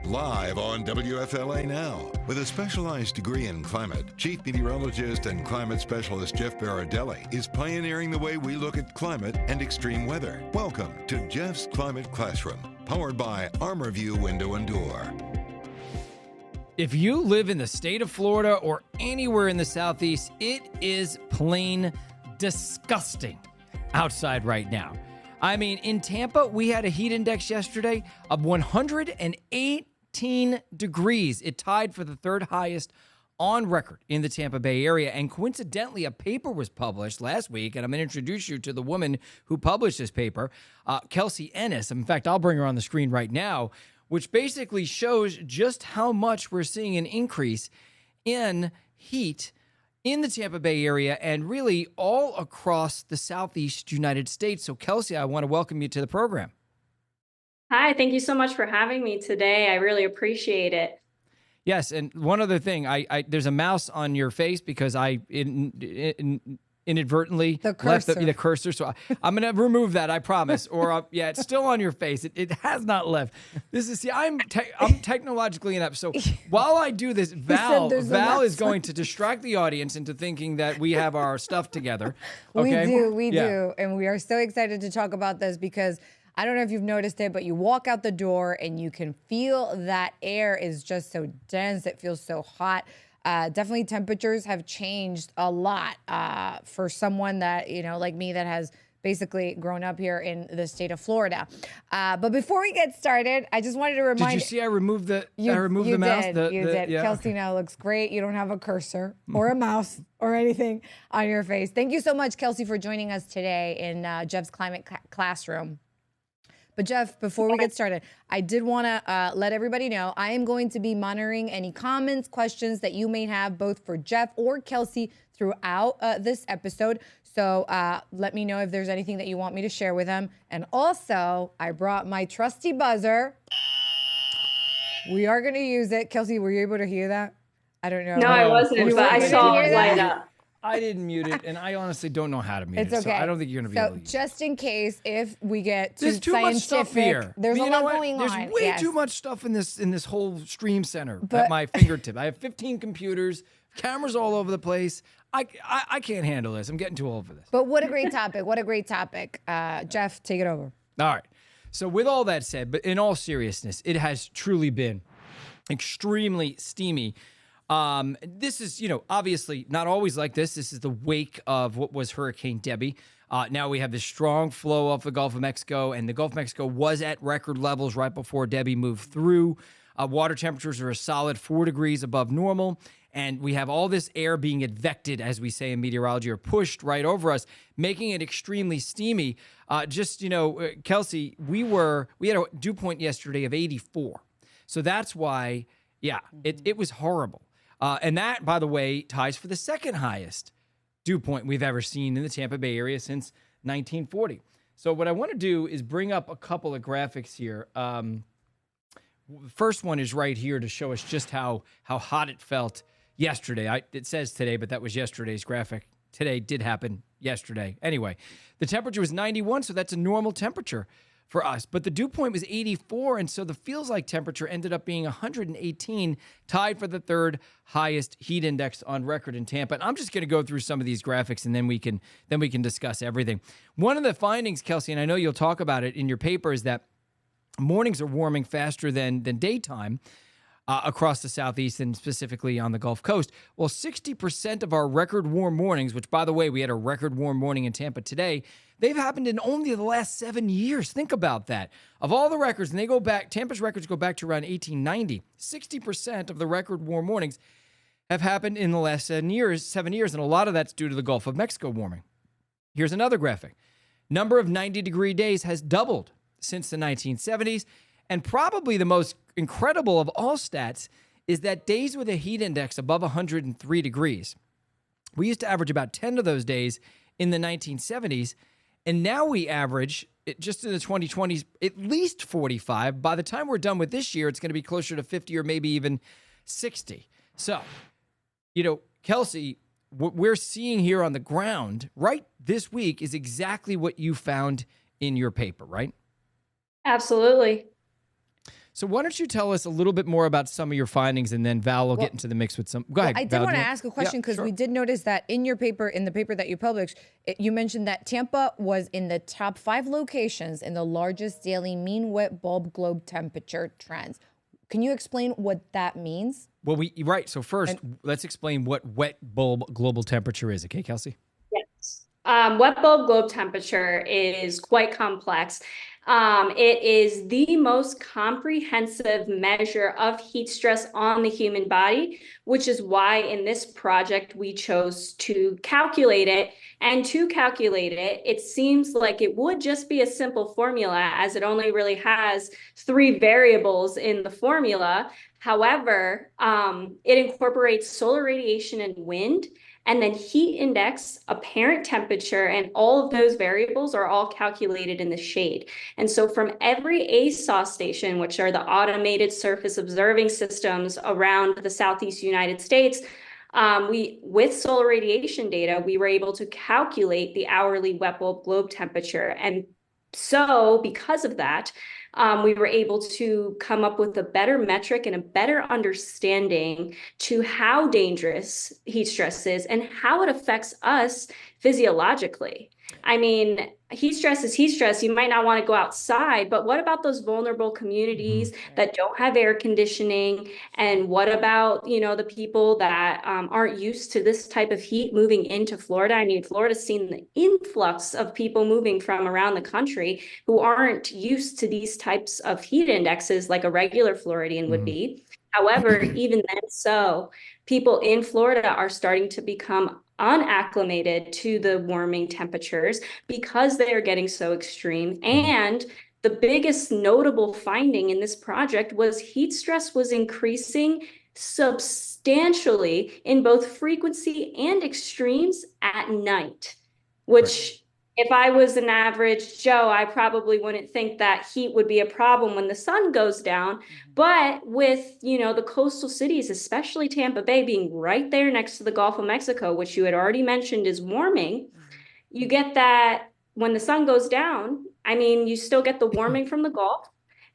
Live on WFLA Now. With a specialized degree in climate, Chief Meteorologist and Climate Specialist Jeff Berardelli is pioneering the way we look at climate and extreme weather. Welcome to Jeff's Climate Classroom, powered by ArmorView Window and Door. If you live in the state of Florida or anywhere in the Southeast, it is plain disgusting outside right now. I mean, in Tampa, we had a heat index yesterday of 118 degrees. It tied for the third highest on record in the Tampa Bay area. And coincidentally, a paper was published last week, and I'm going to introduce you to the woman who published this paper, Kelsey Ennis. In fact, I'll bring her on the screen right now, which basically shows just how much we're seeing an increase in heat in the Tampa Bay area and really all across the Southeast United States. So, Kelsey, I want to welcome you to the program. Hi, thank you so much for having me today. I really appreciate it. Yes, and one other thing, there's a mouse on your face because I inadvertently left the cursor. So I'm going to remove that, I promise. Or yeah, it's still on your face. It has not left. This is I'm technologically inept. So while I do this, Val is going to distract the audience into thinking that we have our stuff together. Okay? We do, and we are so excited to talk about this because I don't know if you've noticed it, but you walk out the door and you can feel that air is just so dense. It feels so hot. Definitely temperatures have changed a lot for someone that, like me, that has basically grown up here in the state of Florida. But before we get started, I just wanted to remind you. Did you see I removed the mouse? You did. Yeah. Kelsey now looks great. You don't have a cursor or a mouse or anything on your face. Thank you so much, Kelsey, for joining us today in Jeff's Climate Classroom. But Jeff, before we get started, I did want to let everybody know I am going to be monitoring any comments, questions that you may have both for Jeff or Kelsey throughout this episode. So let me know if there's anything that you want me to share with them. And also, I brought my trusty buzzer. We are going to use it. Kelsey, were you able to hear that? I don't know. No, I wasn't, but I saw it light up. I didn't mute it, and I honestly don't know how to mute it. Okay. So I don't think you're going to be able to use it. Just in case if we get There's too much stuff here. There's a lot going on. There's way too much stuff in this whole stream center at my fingertip. I have 15 computers, cameras all over the place. I can't handle this. I'm getting too old for this. But what a great topic. What a great topic. Jeff, take it over. All right. So with all that said, but in all seriousness, it has truly been extremely steamy. This is, obviously not always like this. This is the wake of what was Hurricane Debbie. Now we have this strong flow off the Gulf of Mexico, and the Gulf of Mexico was at record levels right before Debbie moved through. Water temperatures are a solid 4 degrees above normal, and we have all this air being advected, as we say in meteorology, or pushed right over us, making it extremely steamy. Kelsey, we had a dew point yesterday of 84. So that's why, it was horrible. And that, by the way, ties for the second highest dew point we've ever seen in the Tampa Bay area since 1940. So what I want to do is bring up a couple of graphics here. The first one is right here to show us just how hot it felt yesterday. It says today, but that was yesterday's graphic. Today did happen yesterday. Anyway, the temperature was 91, so that's a normal temperature for us. But the dew point was 84, and so the feels like temperature ended up being 118, tied for the third highest heat index on record in Tampa. And I'm just going to go through some of these graphics, and then we can discuss everything. One of the findings, Kelsey, and I know you'll talk about it in your paper, is that mornings are warming faster than daytime across the Southeast and specifically on the Gulf Coast. Well, 60% of our record warm mornings, which, by the way, we had a record warm morning in Tampa today, they've happened in only the last 7 years. Think about that. Of all the records, and they go back, Tampa's records go back to around 1890. 60% of the record warm mornings have happened in the last 7 years, and a lot of that's due to the Gulf of Mexico warming. Here's another graphic. Number of 90-degree days has doubled since the 1970s, and probably the most incredible of all stats is that days with a heat index above 103 degrees. We used to average about 10 of those days in the 1970s, and now we average, just in the 2020s, at least 45. By the time we're done with this year, it's going to be closer to 50 or maybe even 60. So, Kelsey, what we're seeing here on the ground right this week is exactly what you found in your paper, right? Absolutely. So why don't you tell us a little bit more about some of your findings, and then Val will get into the mix with some. Go ahead. I did Val, want to do you ask a question because sure. we did notice that in your paper, in the paper that you published, you mentioned that Tampa was in the top 5 locations in the largest daily mean wet bulb globe temperature trends. Can you explain what that means? Well, right. So first, let's explain what wet bulb global temperature is. Okay, Kelsey? Yes. Wet bulb globe temperature is quite complex. It is the most comprehensive measure of heat stress on the human body, which is why in this project we chose to calculate it. And to calculate it, it seems like it would just be a simple formula, as it only really has 3 variables in the formula. However, it incorporates solar radiation and wind, and then heat index, apparent temperature, and all of those variables are all calculated in the shade. And so from every ASOS station, which are the automated surface observing systems around the Southeast United States, with solar radiation data, we were able to calculate the hourly wet bulb globe temperature. And so because of that, we were able to come up with a better metric and a better understanding to how dangerous heat stress is and how it affects us physiologically. I mean, heat stress is heat stress. You might not want to go outside, but what about those vulnerable communities that don't have air conditioning? And what about, the people that aren't used to this type of heat moving into Florida? I mean, Florida's seen the influx of people moving from around the country who aren't used to these types of heat indexes like a regular Floridian would be. However, even then, so people in Florida are starting to become unacclimated to the warming temperatures because they are getting so extreme. And the biggest notable finding in this project was heat stress was increasing substantially in both frequency and extremes at night, which if I was an average Joe, I probably wouldn't think that heat would be a problem when the sun goes down. But with, the coastal cities, especially Tampa Bay being right there next to the Gulf of Mexico, which you had already mentioned is warming, you get that when the sun goes down, I mean, you still get the warming from the Gulf,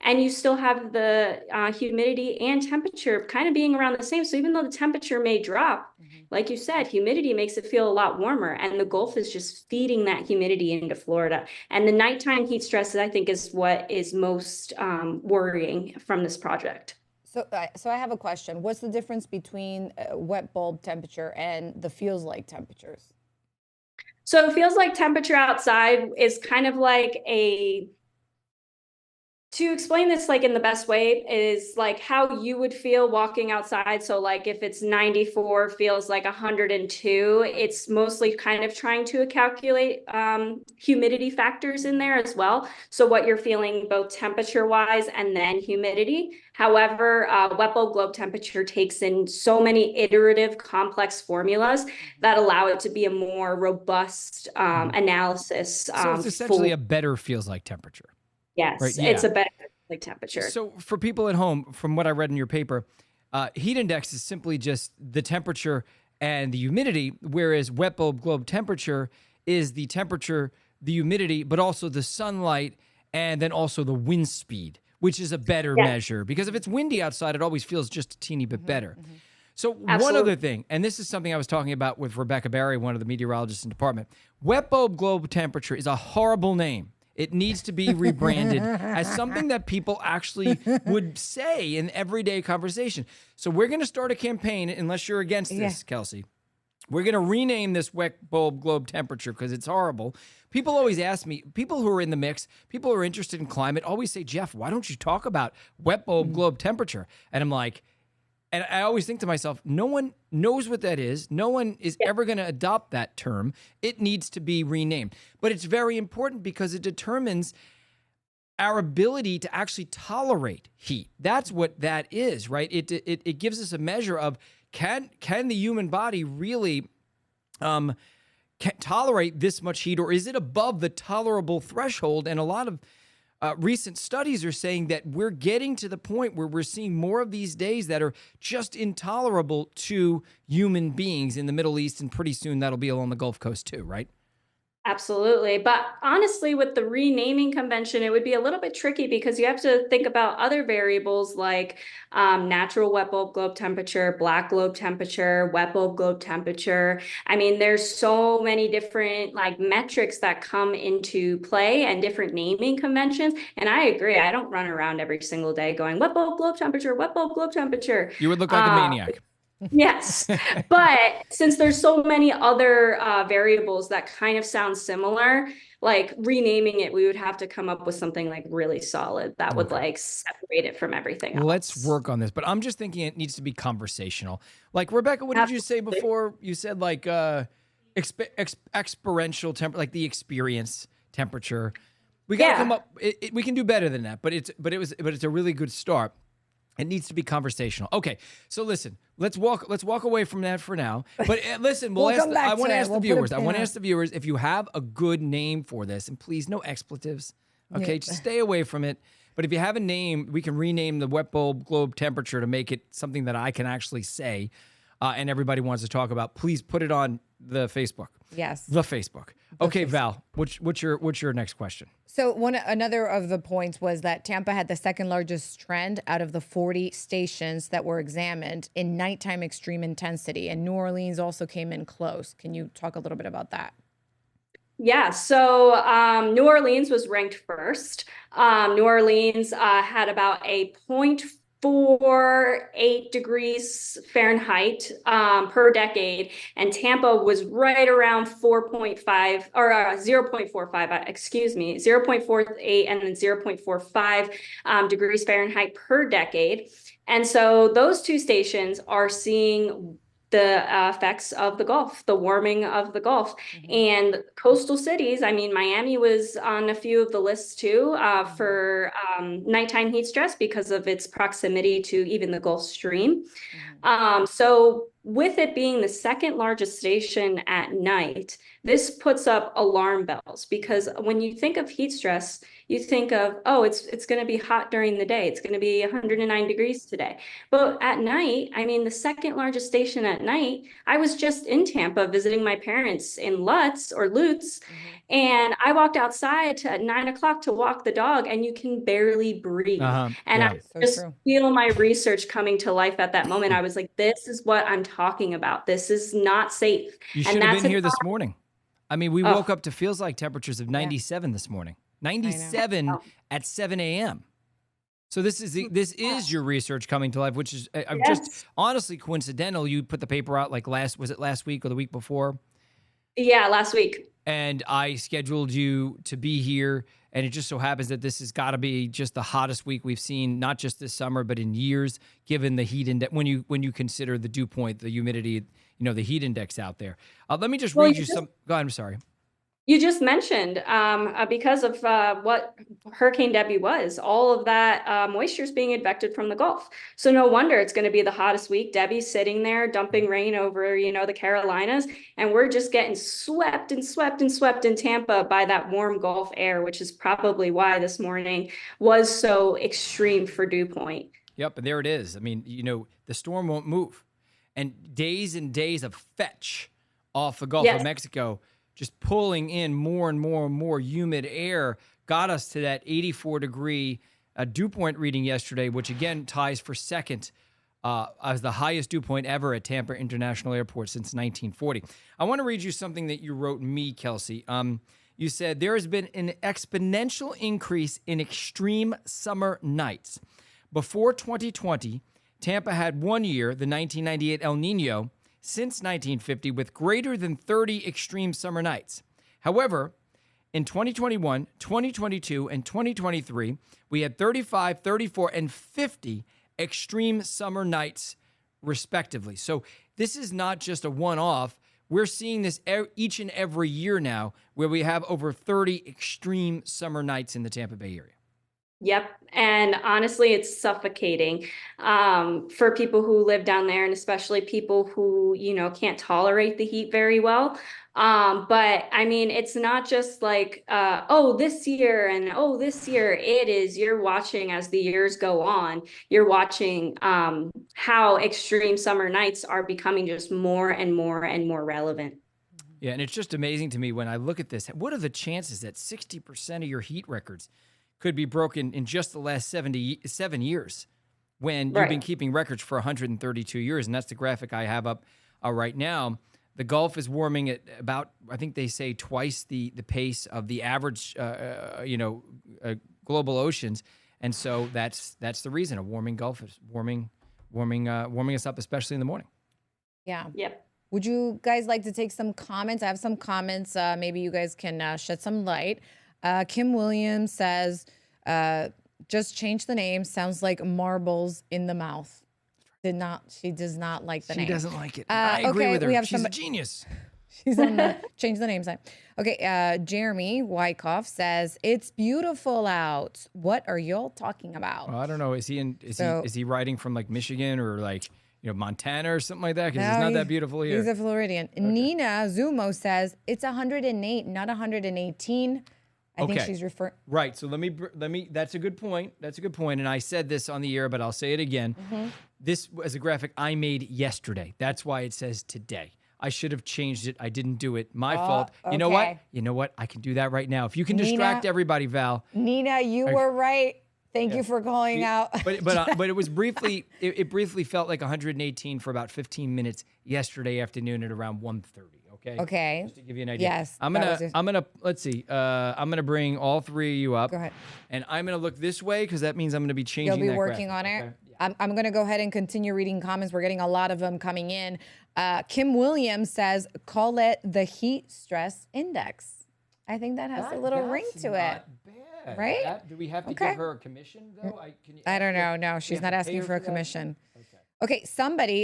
and you still have the humidity and temperature kind of being around the same. So even though the temperature may drop, like you said, humidity makes it feel a lot warmer, and the Gulf is just feeding that humidity into Florida. And the nighttime heat stress, I think, is what is most worrying from this project. So I have a question. What's the difference between wet bulb temperature and the feels like temperatures? So it feels like temperature outside is kind of like to explain this like in the best way is like how you would feel walking outside. So like if it's 94 feels like 102, it's mostly kind of trying to calculate humidity factors in there as well. So what you're feeling both temperature wise and then humidity. However, wet bulb globe temperature takes in so many iterative complex formulas that allow it to be a more robust analysis. So it's essentially a better feels like temperature. Yes, right? Yeah. It's a better temperature. So for people at home, from what I read in your paper, heat index is simply just the temperature and the humidity, whereas wet bulb globe temperature is the temperature, the humidity, but also the sunlight, and then also the wind speed, which is a better measure. Because if it's windy outside, it always feels just a teeny bit better. So one other thing, and this is something I was talking about with Rebecca Barry, one of the meteorologists in the department, wet bulb globe temperature is a horrible name. It needs to be rebranded as something that people actually would say in everyday conversation. So we're going to start a campaign, unless you're against this, Kelsey. We're going to rename this wet bulb globe temperature because it's horrible. People always ask me, people who are in the mix, people who are interested in climate always say, Jeff, why don't you talk about wet bulb globe temperature? And I'm like, and I always think to myself, no one knows what that is. No one is ever going to adopt that term. It needs to be renamed. But it's very important because it determines our ability to actually tolerate heat. That's what that is, right? It gives us a measure of can the human body really can tolerate this much heat, or is it above the tolerable threshold? And a lot of recent studies are saying that we're getting to the point where we're seeing more of these days that are just intolerable to human beings in the Middle East, and pretty soon that'll be along the Gulf Coast too, right? Absolutely. But honestly, with the renaming convention, it would be a little bit tricky because you have to think about other variables like natural wet bulb globe temperature, black globe temperature, wet bulb globe temperature. I mean, there's so many different like metrics that come into play and different naming conventions. And I agree. I don't run around every single day going wet bulb globe temperature, wet bulb globe temperature. You would look like a maniac. Yes, but since there's so many other variables that kind of sound similar, like renaming it, we would have to come up with something like really solid that would like separate it from everything else. Let's work on this, but I'm just thinking it needs to be conversational. Like Rebecca, what did you say before? You said like experiential temper, like the experience temperature. We got to come up. We can do better than that, but it's a really good start. It needs to be conversational. Okay, so listen, let's walk away from that for now. But listen, I want to ask the viewers. I want to ask the viewers if you have a good name for this, and please no expletives. Okay, just stay away from it. But if you have a name, we can rename the wet bulb globe temperature to make it something that I can actually say, and everybody wants to talk about. Please put it on the Facebook. Yes, the Facebook. Okay, Val, what's your next question? So another of the points was that Tampa had the second largest trend out of the 40 stations that were examined in nighttime extreme intensity, and New Orleans also came in close. Can you talk a little bit about that? Yeah, so New Orleans was ranked first. New Orleans had about a 0.48 degrees Fahrenheit per decade, and Tampa was right around 4.5 or 0.45, excuse me, 0.48 and then 0.45 degrees Fahrenheit per decade. And so those two stations are seeing the effects of the Gulf, the warming of the Gulf. And coastal cities, I mean, Miami was on a few of the lists too for nighttime heat stress because of its proximity to even the Gulf Stream. So with it being the second largest station at night, this puts up alarm bells, because when you think of heat stress, you think of, oh, it's going to be hot during the day. It's going to be 109 degrees today. But at night, I mean, the second largest station at night, I was just in Tampa visiting my parents in Lutz, and I walked outside at 9 o'clock to walk the dog, and you can barely breathe. And I just feel my research coming to life at that moment. I was like, this is what I'm talking about. This is not safe. You should have been here this morning. I mean, we woke up to feels like temperatures of 97 this morning. 97 at 7 a.m. So this is your research coming to life, which is just honestly coincidental. You put the paper out like last week or the week before? Yeah, last week. And I scheduled you to be here, and it just so happens that this has got to be just the hottest week we've seen, not just this summer, but in years, given the heat index. When you consider the dew point, the humidity, the heat index out there. Let me just read you some. Go ahead. I'm sorry. You just mentioned because of what Hurricane Debbie was, all of that moisture is being evicted from the Gulf. So no wonder it's going to be the hottest week. Debbie's sitting there dumping rain over, the Carolinas, and we're just getting swept and swept and swept in Tampa by that warm Gulf air, which is probably why this morning was so extreme for dew point. Yep, and there it is. I mean, the storm won't move, and days of fetch off the Gulf of Mexico, just pulling in more and more and more humid air, got us to that 84-degree dew point reading yesterday, which again ties for second as the highest dew point ever at Tampa International Airport since 1940. I want to read you something that you wrote me, Kelsey. You said, there has been an exponential increase in extreme summer nights. Before 2020, Tampa had one year, the 1998 El Nino, since 1950 with greater than 30 extreme summer nights. However, in 2021, 2022, and 2023, we had 35, 34, and 50 extreme summer nights, respectively. So this is not just a one-off. We're seeing this each and every year now, where we have over 30 extreme summer nights in the Tampa Bay area. Yep. And honestly, it's suffocating for people who live down there, and especially people who, can't tolerate the heat very well. But I mean, it's not just like, this year and this year. It is, you're watching as the years go on, you're watching how extreme summer nights are becoming just more and more and more relevant. Yeah, and it's just amazing to me when I look at this. What are the chances that 60% of your heat records could be broken in just the last 77 years when you've been keeping records for 132 years? And that's the graphic I have up right now. The Gulf is warming at about, I think they say, twice the pace of the average, global oceans. And so that's the reason. A warming Gulf is warming us up, especially in the morning. Yeah. Yep. Would you guys like to take some comments? I have some comments. Maybe you guys can shed some light. Kim Williams says, just change the name. Sounds like marbles in the mouth. She does not like the name. She doesn't like it. I agree with her. She's a genius. She's on the change the name sign. Okay, Jeremy Wyckoff says, it's beautiful out. What are y'all talking about? Well, I don't know. Is he writing from like Michigan or like Montana or something like that? Because it's not that beautiful here. He's a Floridian. Okay. Nina Zumo says it's 108, not 118. I think she's referring. Right. So let me. That's a good point. And I said this on the air, but I'll say it again. Mm-hmm. This was a graphic I made yesterday. That's why it says today. I should have changed it. I didn't do it. My fault. You know what? I can do that right now. If you can distract everybody, Val. Nina, you were right. Thank you for calling out. But it was briefly. It briefly felt like 118 for about 15 minutes yesterday afternoon at around 1:30. Okay. Just to give you an idea. Yes. I'm gonna let's see. I'm gonna bring all three of you up. Go ahead. And I'm gonna look this way because that means I'm gonna be changing. You'll be working on it. Okay? Yeah. I'm gonna go ahead and continue reading comments. We're getting a lot of them coming in. Kim Williams says, "Call it the heat stress index." I think that has a little ring to it. Bad. Right? Do we have to give her a commission though? I don't know. No, she's not asking for a commission. Okay,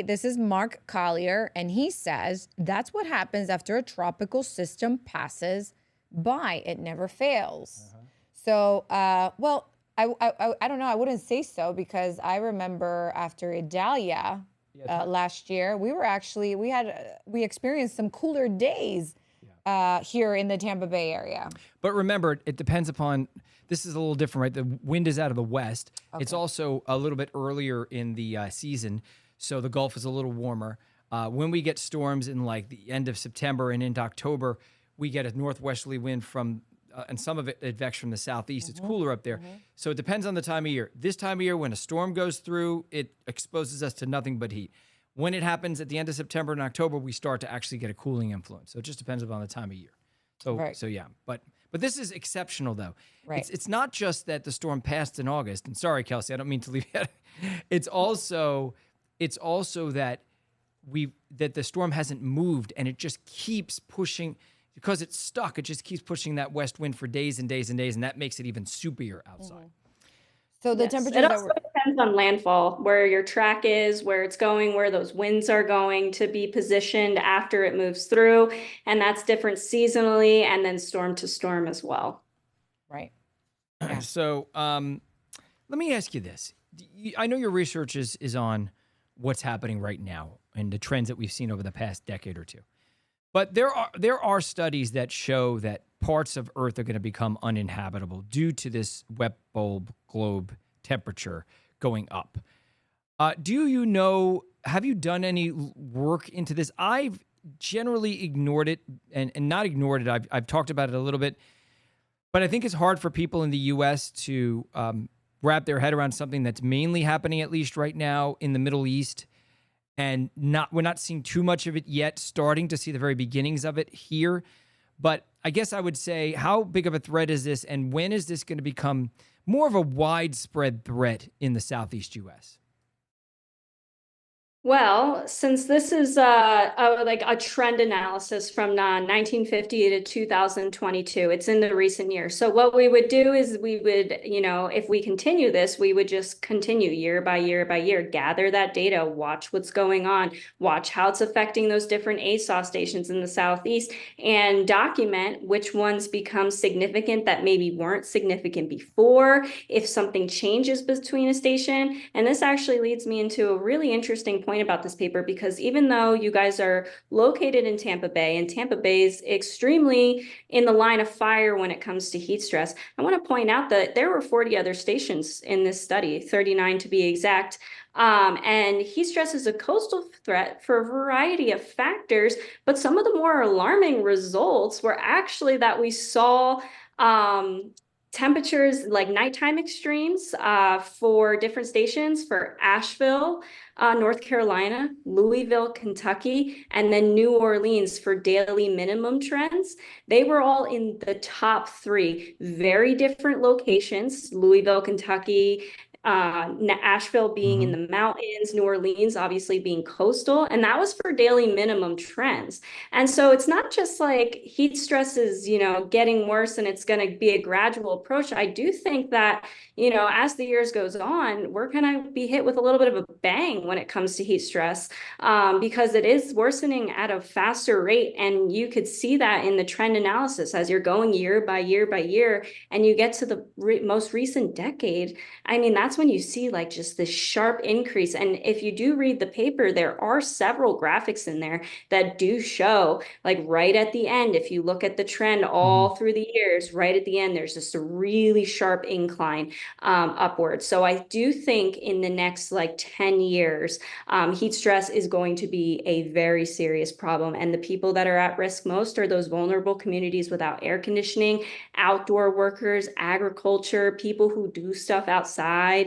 this is Mark Collier, and he says, that's what happens after a tropical system passes by. It never fails. Uh-huh. So, I don't know. I wouldn't say so because I remember after Idalia last year, we experienced some cooler days here in the Tampa Bay area. But remember, it depends upon, this is a little different, right? The wind is out of the west. Okay. It's also a little bit earlier in the season, so the Gulf is a little warmer. When we get storms in like the end of September and into October, we get a northwesterly wind from, and some of it advex from the southeast. Mm-hmm. It's cooler up there. Mm-hmm. So it depends on the time of year. This time of year, when a storm goes through, it exposes us to nothing but heat. When it happens at the end of September and October, we start to actually get a cooling influence. So it just depends upon the time of year. So yeah, but this is exceptional though. Right. It's not just that the storm passed in August. And sorry, Kelsey, I don't mean to leave you out. It's also that the storm hasn't moved and it just keeps pushing because it's stuck. It just keeps pushing that west wind for days and days and days, and that makes it even soupier outside. Mm-hmm. So the temperature. It also depends on landfall, where your track is, where it's going, where those winds are going to be positioned after it moves through. And that's different seasonally and then storm to storm as well. Right. Yeah. So let me ask you this. I know your research is on what's happening right now and the trends that we've seen over the past decade or two. But there are studies that show that parts of Earth are going to become uninhabitable due to this wet bulb globe temperature going up. Do you know, have you done any work into this? I've generally ignored it and not ignored it. I've talked about it a little bit, but I think it's hard for people in the U.S. to wrap their head around something that's mainly happening, at least right now, in the Middle East. And we're not seeing too much of it yet, starting to see the very beginnings of it here. But I guess I would say, how big of a threat is this, and when is this going to become more of a widespread threat in the Southeast U.S.? Well, since this is like a trend analysis from 1950 to 2022, it's in the recent years. So what we would do is we would, if we continue this, we would just continue year by year by year, gather that data, watch what's going on, watch how it's affecting those different ASOS stations in the Southeast, and document which ones become significant that maybe weren't significant before, if something changes between a station. And this actually leads me into a really interesting point point about this paper, because even though you guys are located in Tampa Bay, and Tampa Bay is extremely in the line of fire when it comes to heat stress, I want to point out that there were 40 other stations in this study, 39 to be exact. And heat stress is a coastal threat for a variety of factors, but some of the more alarming results were actually that we saw temperatures like nighttime extremes for different stations for Asheville, North Carolina, Louisville, Kentucky, and then New Orleans for daily minimum trends. They were all in the top 3, very different locations. Louisville, Kentucky, Asheville being in the mountains, New Orleans obviously being coastal, and that was for daily minimum trends. And so it's not just like heat stress is, getting worse and it's going to be a gradual approach. I do think that, as the years goes on, we're going to be hit with a little bit of a bang when it comes to heat stress, because it is worsening at a faster rate. And you could see that in the trend analysis as you're going year by year by year, and you get to the most recent decade. I mean, that's when you see like just this sharp increase. And if you do read the paper, there are several graphics in there that do show, like right at the end, if you look at the trend all through the years, right at the end, there's just a really sharp incline upward. So I do think in the next like 10 years, heat stress is going to be a very serious problem. And the people that are at risk most are those vulnerable communities without air conditioning, outdoor workers, agriculture, people who do stuff outside.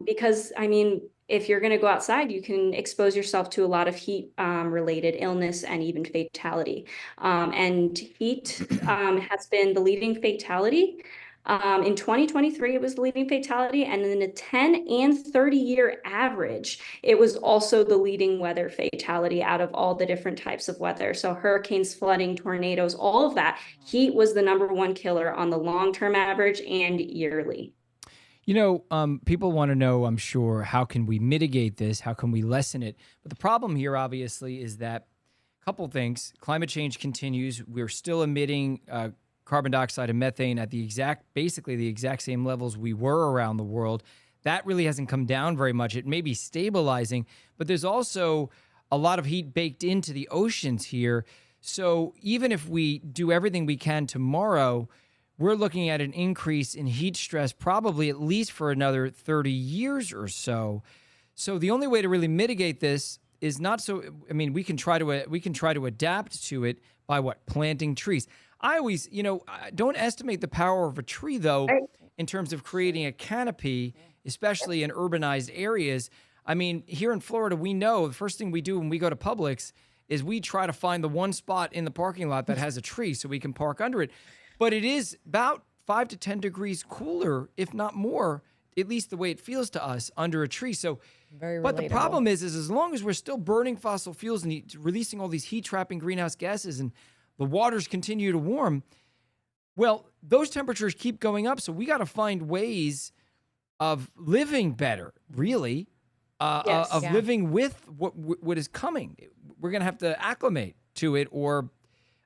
Because I mean, if you're going to go outside, you can expose yourself to a lot of heat related illness and even fatality. And heat has been the leading fatality. In 2023, it was the leading fatality. And in the 10 and 30-year average, it was also the leading weather fatality out of all the different types of weather. So hurricanes, flooding, tornadoes, all of that. Heat was the #1 killer on the long-term average and yearly. People want to know, I'm sure, how can we mitigate this? How can we lessen it? But the problem here, obviously, is that a couple things. Climate change continues. We're still emitting carbon dioxide and methane at basically the exact same levels we were around the world. That really hasn't come down very much. It may be stabilizing, but there's also a lot of heat baked into the oceans here. So even if we do everything we can tomorrow, we're looking at an increase in heat stress probably at least for another 30 years or so. So the only way to really mitigate this is we can try to adapt to it by planting trees. I always, don't estimate the power of a tree though, in terms of creating a canopy, especially in urbanized areas. I mean, here in Florida, we know the first thing we do when we go to Publix is we try to find the one spot in the parking lot that has a tree so we can park under it. But it is about 5 to 10 degrees cooler, if not more, at least the way it feels to us, under a tree. So, but the problem is as long as we're still burning fossil fuels and releasing all these heat-trapping greenhouse gases and the waters continue to warm, well, those temperatures keep going up. So we got to find ways of living better, really, living with what is coming. We're going to have to acclimate to it or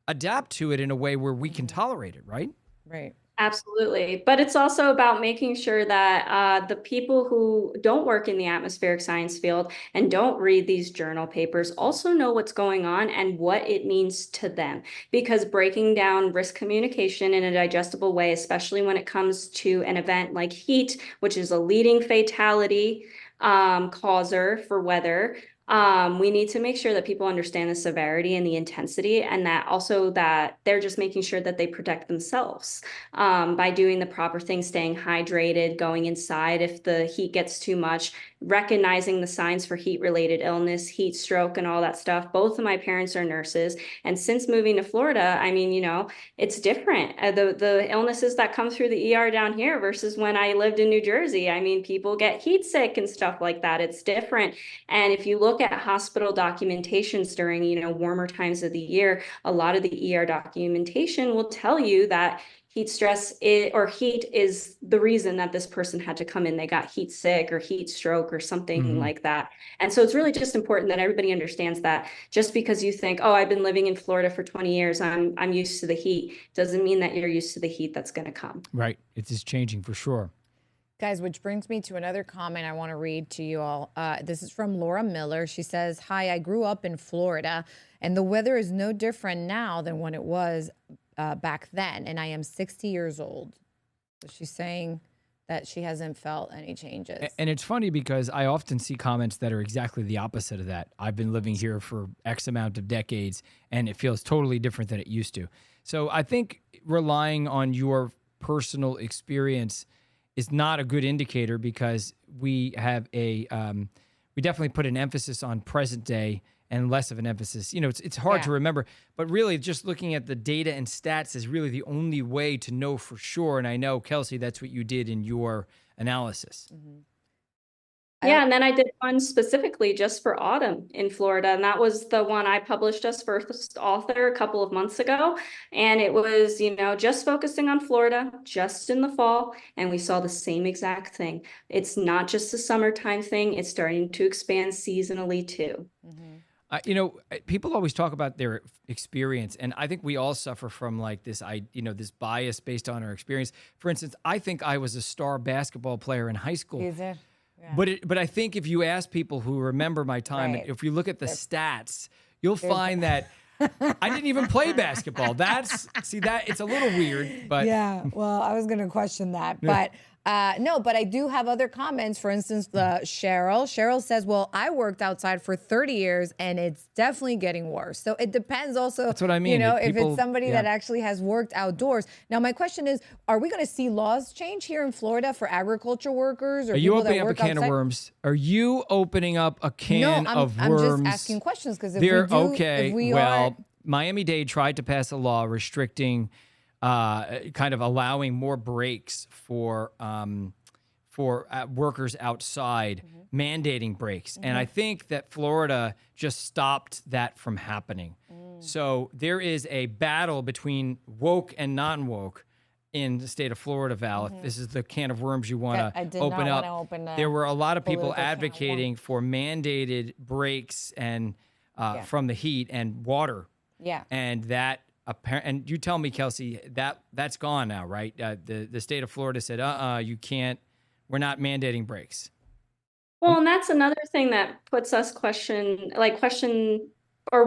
adapt to it in a way where we can tolerate it, right? Right. Absolutely. But it's also about making sure that the people who don't work in the atmospheric science field and don't read these journal papers also know what's going on and what it means to them. Because breaking down risk communication in a digestible way, especially when it comes to an event like heat, which is a leading fatality causer for weather, we need to make sure that people understand the severity and the intensity, and that they're just making sure that they protect themselves by doing the proper things, staying hydrated, going inside if the heat gets too much, recognizing the signs for heat-related illness, heat stroke, and all that stuff. Both of my parents are nurses, and since moving to Florida, I mean, it's different. The illnesses that come through the ER down here versus when I lived in New Jersey. I mean, people get heat sick and stuff like that. It's different. And if you look at hospital documentations during, warmer times of the year, a lot of the ER documentation will tell you that heat is the reason that this person had to come in. They got heat sick or heat stroke or something like that. And so it's really just important that everybody understands that just because you think, oh, I've been living in Florida for 20 years, I'm used to the heat, doesn't mean that you're used to the heat that's going to come. Right. It is changing for sure. Guys, which brings me to another comment I want to read to you all. This is from Laura Miller. She says, "Hi, I grew up in Florida, and the weather is no different now than when it was back then, and I am 60 years old." So she's saying that she hasn't felt any changes. And it's funny because I often see comments that are exactly the opposite of that. I've been living here for X amount of decades, and it feels totally different than it used to. So I think relying on your personal experience is not a good indicator, because we have we definitely put an emphasis on present day and less of an emphasis. It's hard to remember, but really just looking at the data and stats is really the only way to know for sure. And I know, Kelsey, that's what you did in your analysis. Mm-hmm. Yeah, and then I did one specifically just for autumn in Florida, and that was the one I published as first author a couple of months ago. And it was, just focusing on Florida, just in the fall, and we saw the same exact thing. It's not just a summertime thing; it's starting to expand seasonally too. Mm-hmm. People always talk about their experience, and I think we all suffer from this bias based on our experience. For instance, I think I was a star basketball player in high school. Is it? Yeah. But I think if you ask people who remember my time, if you look at the stats, you'll find that I didn't even play basketball. It's a little weird, but yeah. Well, I was going to question that, but no. But I do have other comments. For instance, Cheryl. Cheryl says, "Well, I worked outside for 30 years, and it's definitely getting worse." So it depends. Also, that's what I mean. If it's somebody that actually has worked outdoors. Now, my question is: are we going to see laws change here in Florida for agriculture workers? Or are you opening up a can of worms? Are you opening up a can of worms? I'm just asking questions, because if we are, Miami-Dade tried to pass a law restricting, kind of allowing more breaks for workers outside, mandating breaks. And I think that Florida just stopped that from happening. So there is a battle between woke and non-woke in the state of Florida, Val. If this is the can of worms you want to open up, there were a lot of people advocating for mandated breaks and from the heat and water. Yeah. And that and you tell me, Kelsey, that's gone now, right? The state of Florida said, you can't. We're not mandating breaks. Well, and that's another thing that puts us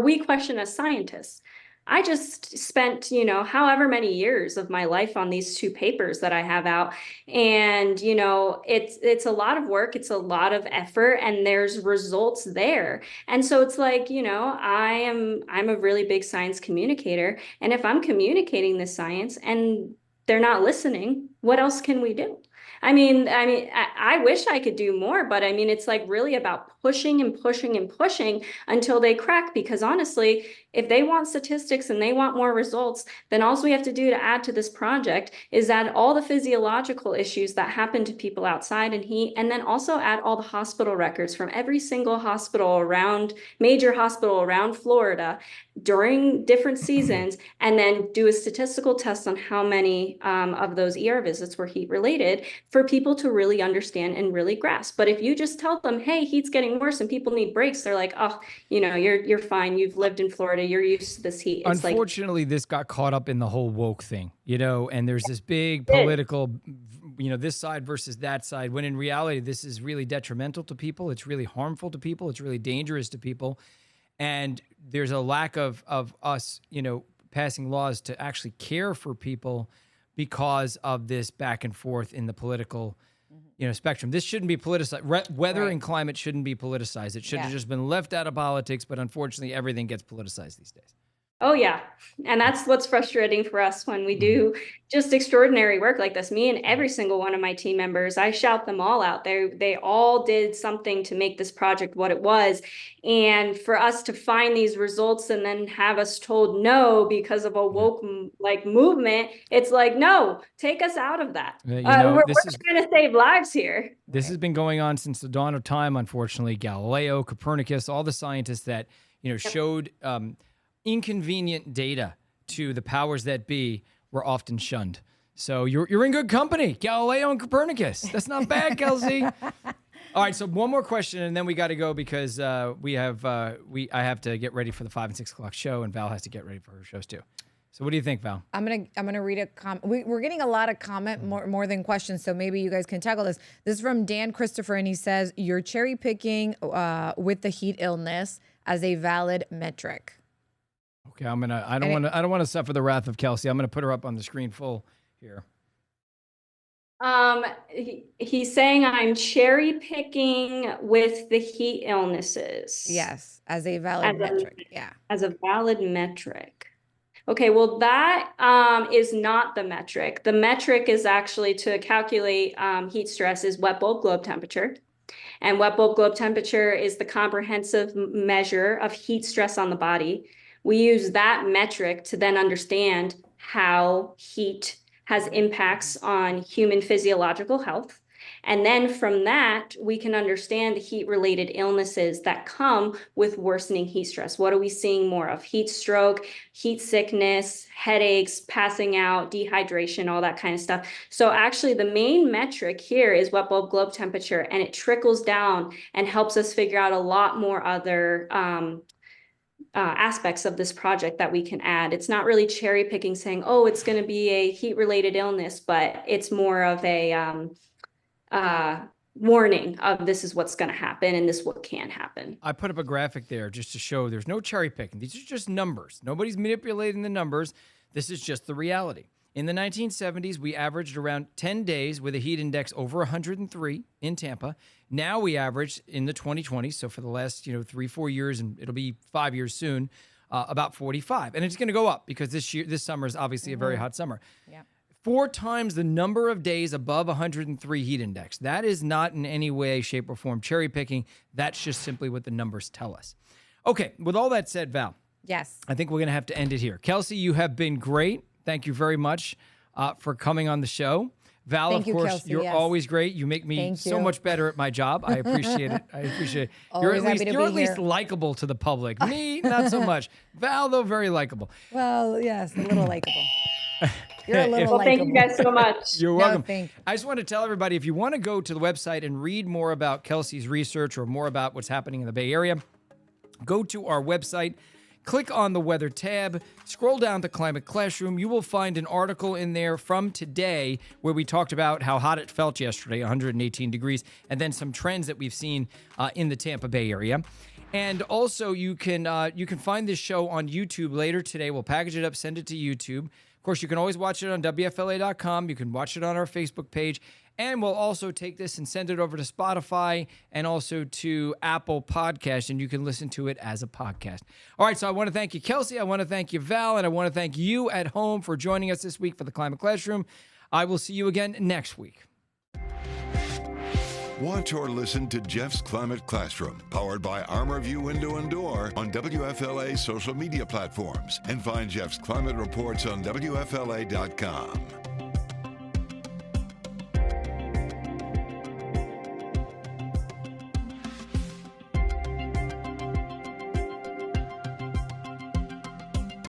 we question as scientists. I just spent, however many years of my life on these two papers that I have out. And, it's a lot of work. It's a lot of effort, and there's results there. And so it's like, I'm a really big science communicator. And if I'm communicating the science and they're not listening, what else can we do? I wish I could do more, but it's like really about pushing and pushing and pushing until they crack. Because honestly, if they want statistics and they want more results, then all we have to do to add to this project is add all the physiological issues that happen to people outside in heat, and then also add all the hospital records from every single major hospital around Florida during different seasons, and then do a statistical test on how many of those ER visits were heat related, for people to really understand and really grasp. But if you just tell them, hey, heat's getting worse and people need breaks, they're like, oh, you're fine. You've lived in Florida. You're used to this heat. It's unfortunately, this got caught up in the whole woke thing, and there's this big political, this side versus that side, when in reality, this is really detrimental to people. It's really harmful to people. It's really dangerous to people. And there's a lack of us, passing laws to actually care for people because of this back and forth in the political, spectrum. This shouldn't be politicized. Weather and climate shouldn't be politicized. It should have just been left out of politics, but unfortunately everything gets politicized these days. Oh, yeah. And that's what's frustrating for us when we do just extraordinary work like this. Me and every single one of my team members, I shout them all out. They all did something to make this project what it was. And for us to find these results and then have us told no because of a woke movement, it's like, no, take us out of that. We're trying to save lives here. This has been going on since the dawn of time, unfortunately. Galileo, Copernicus, all the scientists that, showed inconvenient data to the powers that be were often shunned. So you're in good company, Galileo and Copernicus. That's not bad, Kelsey. All right, so one more question, and then we got to go because I have to get ready for the 5 and 6 o'clock show, and Val has to get ready for her shows too. So what do you think, Val? I'm gonna read a comment. We're getting a lot of comment more than questions, so maybe you guys can tackle this. This is from Dan Christopher, and he says you're cherry picking with the heat illness as a valid metric. Okay, I don't want to suffer the wrath of Kelsey. I'm gonna put her up on the screen full here. He's saying I'm cherry picking with the heat illnesses. Yes, as a valid metric. Yeah, as a valid metric. Okay, well, that is not the metric. The metric is actually to calculate heat stress is wet bulb globe temperature. And wet bulb globe temperature is the comprehensive measure of heat stress on the body. We use that metric to then understand how heat has impacts on human physiological health. And then from that, we can understand the heat-related illnesses that come with worsening heat stress. What are we seeing more of? Heat stroke, heat sickness, headaches, passing out, dehydration, all that kind of stuff. So actually the main metric here is wet bulb globe temperature, and it trickles down and helps us figure out a lot more other aspects of this project that we can add. It's not really cherry picking saying, oh, it's going to be a heat-related illness, but it's more of a warning of this is what's going to happen and this what can happen. I put up a graphic there just to show there's no cherry picking. These are just numbers. Nobody's manipulating the numbers. This is just the reality. In the 1970s, we averaged around 10 days with a heat index over 103 in Tampa. Now we average in the 2020s, so for the last 3-4 years, and it'll be 5 years soon, about 45. And it's going to go up because this summer is obviously a very hot summer. Yeah. 4 times the number of days above 103 heat index. That is not in any way, shape, or form cherry picking. That's just simply what the numbers tell us. Okay, with all that said, Val. Yes. I think we're going to have to end it here. Kelsey, you have been great. Thank you very much for coming on the show. Val, of course, Kelsey, you're always great. You make me so much better at my job. I appreciate it. I appreciate it. You're at least likable to the public. Me, not so much. Val, though, very likable. Well, yes, a little likable. You're a little well, thank you guys so much. You're welcome. I just want to tell everybody, if you want to go to the website and read more about Kelsey's research or more about what's happening in the Bay Area, go to our website, click on the weather tab, scroll down to Climate Classroom. You will find an article in there from today where we talked about how hot it felt yesterday, 118 degrees, and then some trends that we've seen in the Tampa Bay area. And also, you can find this show on YouTube later today. We'll package it up, send it to YouTube. Of course, you can always watch it on WFLA.com. You can watch it on our Facebook page. And we'll also take this and send it over to Spotify and also to Apple Podcasts, and you can listen to it as a podcast. All right, so I want to thank you, Kelsey. I want to thank you, Val, and I want to thank you at home for joining us this week for the Climate Classroom. I will see you again next week. Watch or listen to Jeff's Climate Classroom, powered by Armor View Window and Door on WFLA social media platforms, and find Jeff's climate reports on WFLA.com.